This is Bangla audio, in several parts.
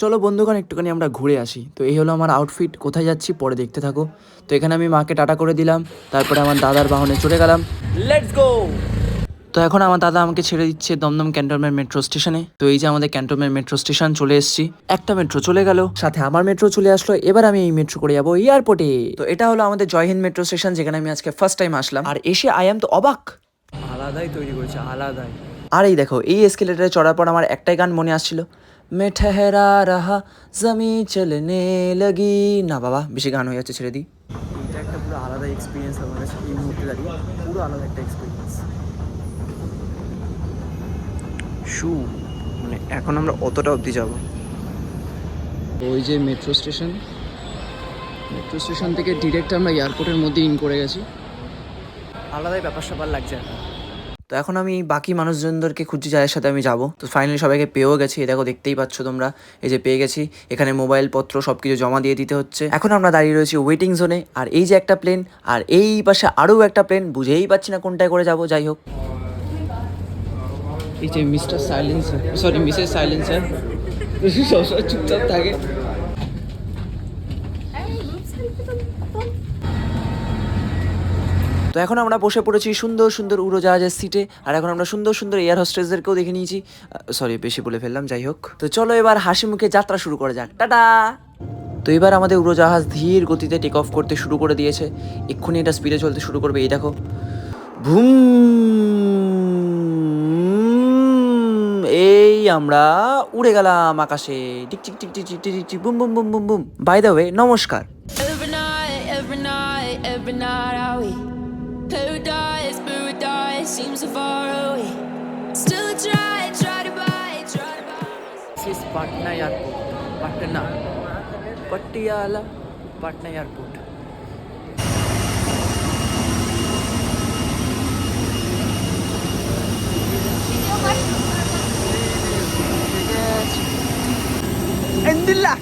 চলো বন্ধুগণ একটুখানি আমরা ঘুরে আসি। তো এই হলো আমার আউটফিট, কোথায় যাচ্ছি পরে দেখতে থাকো। তো এখানে আমি মাকে টাটা করে দিলাম, তারপরে আমার দাদার বাহনে চড়ে গেলাম। Let's go. তো এখন আমার দাদা আমাকে ছেড়ে দিচ্ছে দমদম ক্যান্টনমেন্ট মেট্রো স্টেশনে। তো এই যে আমাদের ক্যান্টনমেন্ট মেট্রো স্টেশন, চলে এসেছি। একটা মেট্রো চলে গেল, সাথে আমার মেট্রো চলে আসলো। এবার আমি এই মেট্রো করে যাবো এয়ারপোর্টে। তো এটা হলো আমাদের জয়হিন্দ মেট্রো স্টেশন, যেখানে আমি আজকে ফার্স্ট টাইম আসলাম। আর এসে আই এম তো অবাক, আলাদাই তৈরি করেছে, আলাদাই। আর এই দেখো, এই এসকেলেটারে চড়ার পর আমার একটাই গান মনে আসছিল, মে ঠেহরা রাহা জমি চলনে লাগি। না বাবা, বেশি গান হয়ে যাচ্ছে, ছেড়ে দিই। এটা একটা পুরো আলাদা এক্সপিরিয়েন্স আমার কাছে এই মুহূর্তে দাঁড়িয়ে, পুরো আলাদা একটা এক্সপিরিয়েন্স। শু মানে এখন আমরা অতটা অবধি যাব। ওই যে মেট্রো স্টেশন, মেট্রো স্টেশন থেকে ডিরেক্ট আমরা এয়ারপোর্টের মধ্যে ইন করে গেছি। আলাদাই ব্যাপার স্যাপার লাগছে এখন। তো এখন আমি বাকি মানুষজনদেরকে খুঁজছি যাদের সাথে আমি যাব। তো ফাইনালি সবাইকে পেয়েও গেছি, দেখো দেখতেই পাচ্ছ তোমরা, এই যে পেয়ে গেছি। এখানে মোবাইল পত্র সব কিছু জমা দিয়ে দিতে হচ্ছে। এখন আমরা দাঁড়িয়ে রয়েছি ওয়েটিং জোনে। আর এই যে একটা প্লেন, আর এই পাশে আরও একটা প্লেন, বুঝেই পাচ্ছি না কোনটায় করে যাব। যাই হোক, এই যে mister silencer, sorry Mrs silencer সবসময় চুপচাপ থাকে। তো এখন আমরা বসে পড়েছি সুন্দর সুন্দর উড়োজাহাজের সিটে। আর এখন আমরা সুন্দর সুন্দর এয়ার হোস্টেসদেরকেও দেখে নিয়েছি। সরি, বেশি বলে ফেললাম। যাই হোক, তো চলো এবার হাসি মুখে যাত্রা শুরু করা যাক। টাটা। তো এবার আমাদের উড়োজাহাজ ধীর গতিতে টেক অফ করতে শুরু করে দিয়েছে। এক্ষুনি এটা স্পিডে চলতে শুরু করবে। এই দেখো, ভুম। এই আমরা উড়ে গেলাম আকাশে, tick tick tick tick tick tick tick, boom boom boom boom boom. By the way, নমস্কার। Every night I wait. Paradise seems so far away. Still I try to buy. This is Patna Airport. Patna. Patiala. Patna Airport. Endillah.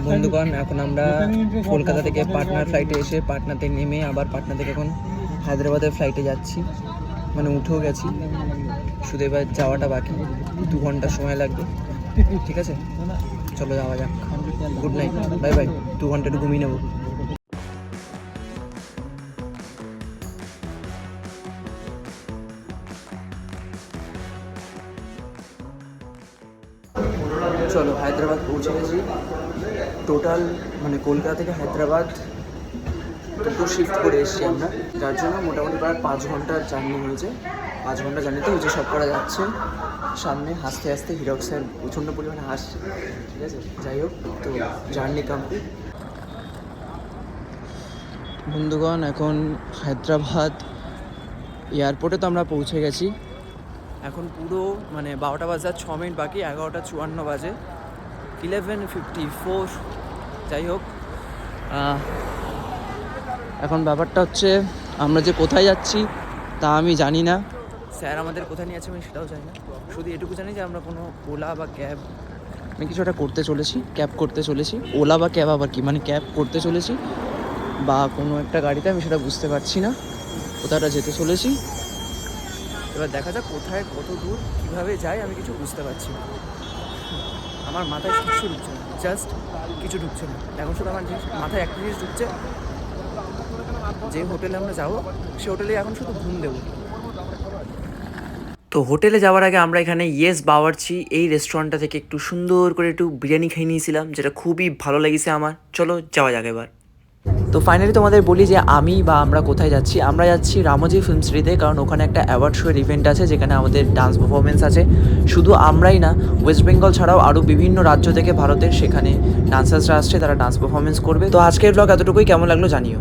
বন্ধুগণ, এখন আমরা কলকাতা থেকে পাটনার ফ্লাইটে এসে পাটনাতে নেমে আবার পাটনা থেকে এখন হায়দ্রাবাদের ফ্লাইটে যাচ্ছি। মানে উঠেও গেছি, শুধু এবার যাওয়াটা বাকি। 2 ঘন্টা সময় লাগবে। ঠিক আছে, চলো যাওয়া যাক। Good night, bye bye. 2 ঘন্টা একটু ঘুমিয়ে নেবো। চলো, হায়দ্রাবাদ পৌঁছে গেছি। টোটাল মানে কলকাতা থেকে হায়দ্রাবাদ দুটো শিফট করে এসেছি আমরা, যার জন্য মোটামুটি প্রায় 5 ঘন্টার জার্নি হয়েছে। 5 ঘন্টা জার্নিতে হচ্ছে সব করা যাচ্ছে। সামনে হাসতে হাসতে হিরক স্যার প্রচণ্ড পরিমাণে হাসছে। ঠিক আছে, যাই হোক, তো জার্নি কমপ্লিট। বন্ধুগণ, এখন হায়দ্রাবাদ এয়ারপোর্টে তো আমরা পৌঁছে গেছি। এখন পুরো মানে 12টা বাজার 6 মিনিট বাকি, 11:54 বাজে, 11:54। যাই হোক, এখন ব্যাপারটা হচ্ছে আমরা যে কোথায় যাচ্ছি তা আমি জানি না। স্যার আমাদের কোথায় নিয়ে আছে আমি সেটাও জানি না। শুধু এটুকু জানি যে আমরা কোনো ওলা বা ক্যাব, আমি কিছু একটা করতে চলেছি, ক্যাব করতে চলেছি। ওলা বা ক্যাব আবার কি, মানে ক্যাব করতে চলেছি বা কোনো একটা গাড়িতে, আমি সেটা বুঝতে পারছি না। কোথাটা যেতে চলেছি, এবার দেখা যাক কোথায়, কত দূর, কীভাবে যাই আমি কিছু বুঝতে পারছি না। আমার মাথায় কিছু ঢুকছে না, জাস্ট কিছু ঢুকছে না। এখন শুধু আমার মাথায় একটা জিনিস ঢুকছে, যে হোটেলে আমরা যাবো সে হোটেলে এখন শুধু ঘুম দেবো। তো হোটেলে যাওয়ার আগে আমরা এখানে ইয়েস বাওয়ার্চি এই রেস্টুরেন্টটা থেকে একটু সুন্দর করে একটু বিরিয়ানি খেয়ে নিয়েছিলাম, যেটা খুবই ভালো লেগেছে আমার। চলো যাওয়া যাক এবার। তো ফাইনালি তোমাদের বলি যে আমি বা আমরা কোথায় যাচ্ছি। আমরা যাচ্ছি রামোজি ফিল্ম সিটিতে, কারণ ওখানে একটা অ্যাওয়ার্ড শোয়ের ইভেন্ট আছে, যেখানে আমাদের ডান্স পারফরমেন্স আছে। শুধু আমরাই না, ওয়েস্ট বেঙ্গল ছাড়াও আরও বিভিন্ন রাজ্য থেকে ভারতের সেখানে ডান্সার্সরা আসছে, তারা ডান্স পারফরমেন্স করবে। তো আজকের ব্লগ এতটুকুই, কেমন লাগলো জানিও।